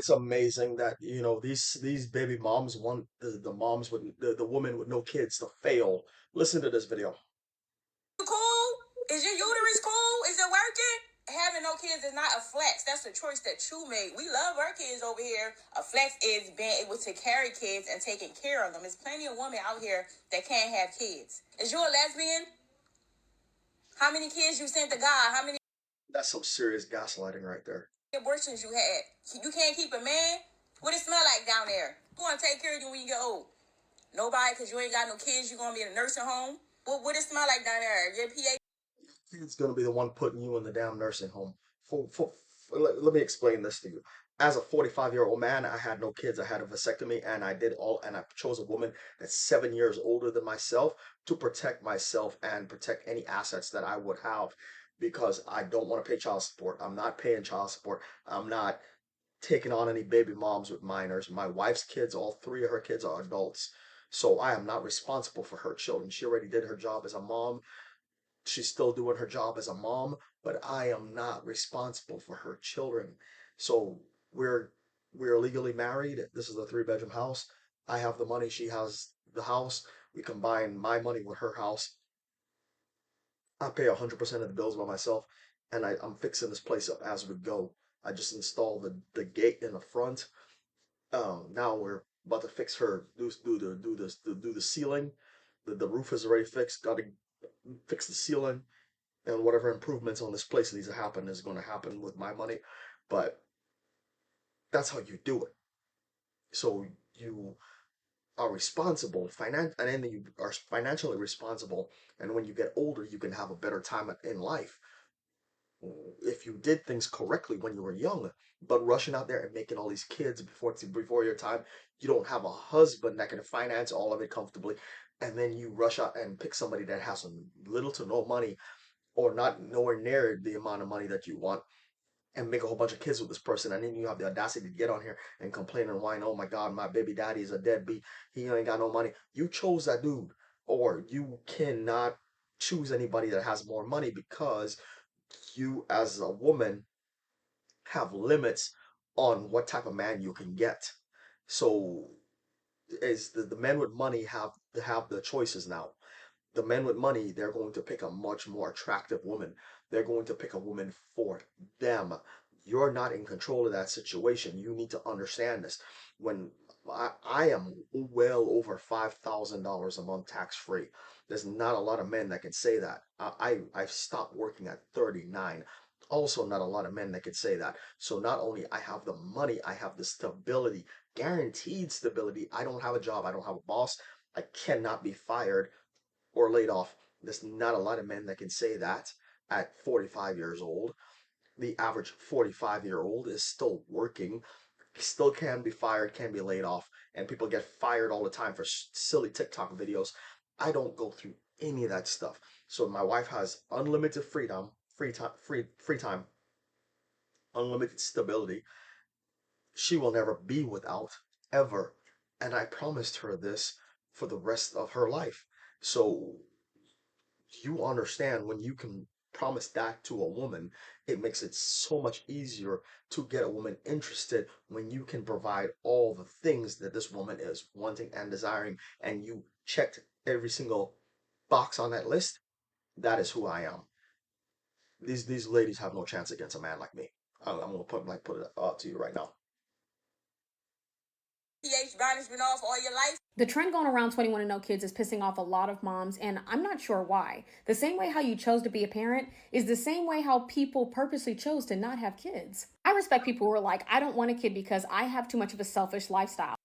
it's amazing that these baby moms want the moms with the women with no kids to fail. Listen to this video. Cool? Is your uterus cool? Is it working? Having no kids is not a flex. That's a choice that you made. We love our kids over here. A flex is being able to carry kids and taking care of them. There's plenty of women out here that can't have kids. Is you a lesbian? How many kids you sent to God? How many That's some serious gaslighting right there. abortions you had? You can't keep a man? What it smell like down there? Who gonna take care of you when you get old? Nobody, because you ain't got no kids. You gonna be in a nursing home? What it smell like down there? Your PA. It's going to be the one putting you in the damn nursing home. Let me explain this to you. As a 45-year-old man, I had no kids. I had a vasectomy, and I chose a woman that's 7 years older than myself to protect myself and protect any assets that I would have because I don't want to pay child support. I'm not paying child support. I'm not taking on any baby moms with minors. My wife's kids, all three of her kids are adults. So I am not responsible for her children. She already did her job as a mom. She's still doing her job as a mom, but I am not responsible for her children. So we're legally married. This is a three-bedroom house. I have the money, she has the house. We combine my money with her house. I pay 100% of the bills by myself, and I'm fixing this place up as we go. I just installed the gate in the front. Now we're about to fix her do the ceiling. The roof is already fixed. Got to fix the ceiling, and whatever improvements on this place needs to happen is going to happen with my money. But that's how you do it. So you are responsible, and then you are financially responsible. And when you get older, you can have a better time in life if you did things correctly when you were young. But rushing out there and making all these kids before your time, you don't have a husband that can finance all of it comfortably, and then you rush out and pick somebody that has little to no money or not nowhere near the amount of money that you want and make a whole bunch of kids with this person, and then you have the audacity to get on here and complain and whine, oh my god, my baby daddy is a deadbeat, he ain't got no money. You chose that dude. Or you cannot choose anybody that has more money because you as a woman have limits on what type of man you can get. So is the men with money have the choices now. The men with money, they're going to pick a much more attractive woman. They're going to pick a woman for them. You're not in control of that situation. You need to understand this. When I am well over $5,000 a month tax free. There's not a lot of men that can say that. I've stopped working at 39. Also, not a lot of men that can say that. So not only I have the money, I have the stability, guaranteed stability. I don't have a job. I don't have a boss. I cannot be fired or laid off. There's not a lot of men that can say that at 45 years old. The average 45-year-old is still working, still can be fired, can be laid off, and people get fired all the time for silly TikTok videos. I don't go through any of that stuff. So my wife has unlimited freedom, free time, unlimited stability. She will never be without ever. And I promised her this for the rest of her life. So you understand when you can promise that to a woman, it makes it so much easier to get a woman interested when you can provide all the things that this woman is wanting and desiring, and you checked every single box on that list. That is who I am. These ladies have no chance against a man like me. I'm gonna put it out to you right now. pH been off all your life? The trend going around 21 and no kids is pissing off a lot of moms, and I'm not sure why. The same way how you chose to be a parent is the same way how people purposely chose to not have kids. I respect people who are like, I don't want a kid because I have too much of a selfish lifestyle.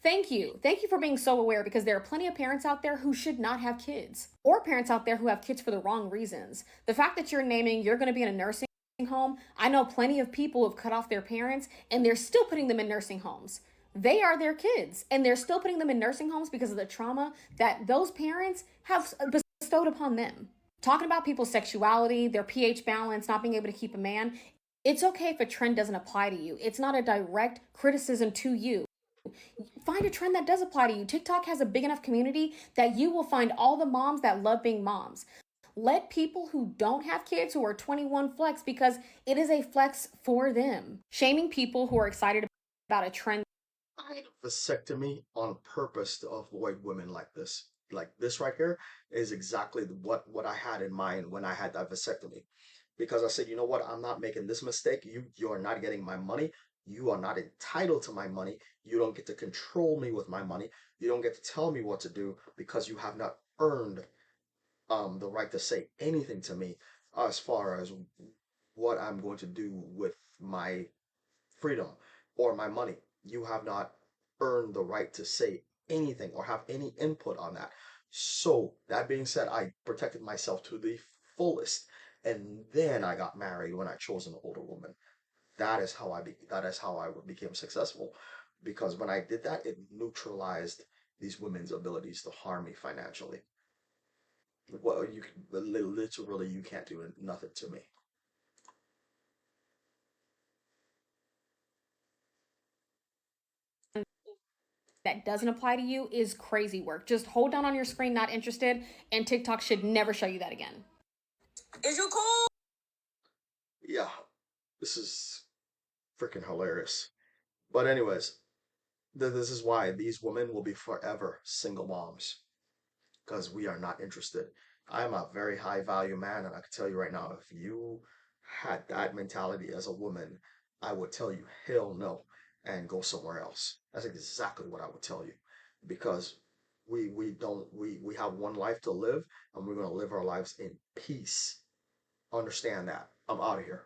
Thank you. Thank you for being so aware, because there are plenty of parents out there who should not have kids, or parents out there who have kids for the wrong reasons. The fact that you're naming you're going to be in a nursing home, I know plenty of people who have cut off their parents and they're still putting them in nursing homes. They are their kids, and they're still putting them in nursing homes because of the trauma that those parents have bestowed upon them. Talking about people's sexuality, their pH balance, not being able to keep a man, it's okay if a trend doesn't apply to you. It's not a direct criticism to you. Find a trend that does apply to you. TikTok has a big enough community that you will find all the moms that love being moms. Let people who don't have kids who are 21 flex, because it is a flex for them. Shaming people who are excited about a trend. I had a vasectomy on purpose to avoid women like this. Like this right here is exactly what I had in mind when I had that vasectomy. Because I said, you know what, I'm not making this mistake. You are not getting my money. You are not entitled to my money. You don't get to control me with my money. You don't get to tell me what to do because you have not earned the right to say anything to me as far as what I'm going to do with my freedom or my money. You have not earned the right to say anything or have any input on that. So, that being said, I protected myself to the fullest. And then I got married when I chose an older woman. That is how I became successful because when I did that, it neutralized these women's abilities to harm me financially. Well, literally you can't do nothing to me. That doesn't apply to you is crazy work. Just hold down on your screen, not interested, and TikTok should never show you that again. Is you cool? Yeah, this is freaking hilarious. But anyways, this is why these women will be forever single moms because we are not interested. I am a very high value man, and I can tell you right now, if you had that mentality as a woman, I would tell you hell no and go somewhere else. That's exactly what I would tell you because we don't we have one life to live and we're gonna live our lives in peace. Understand that. I'm out of here.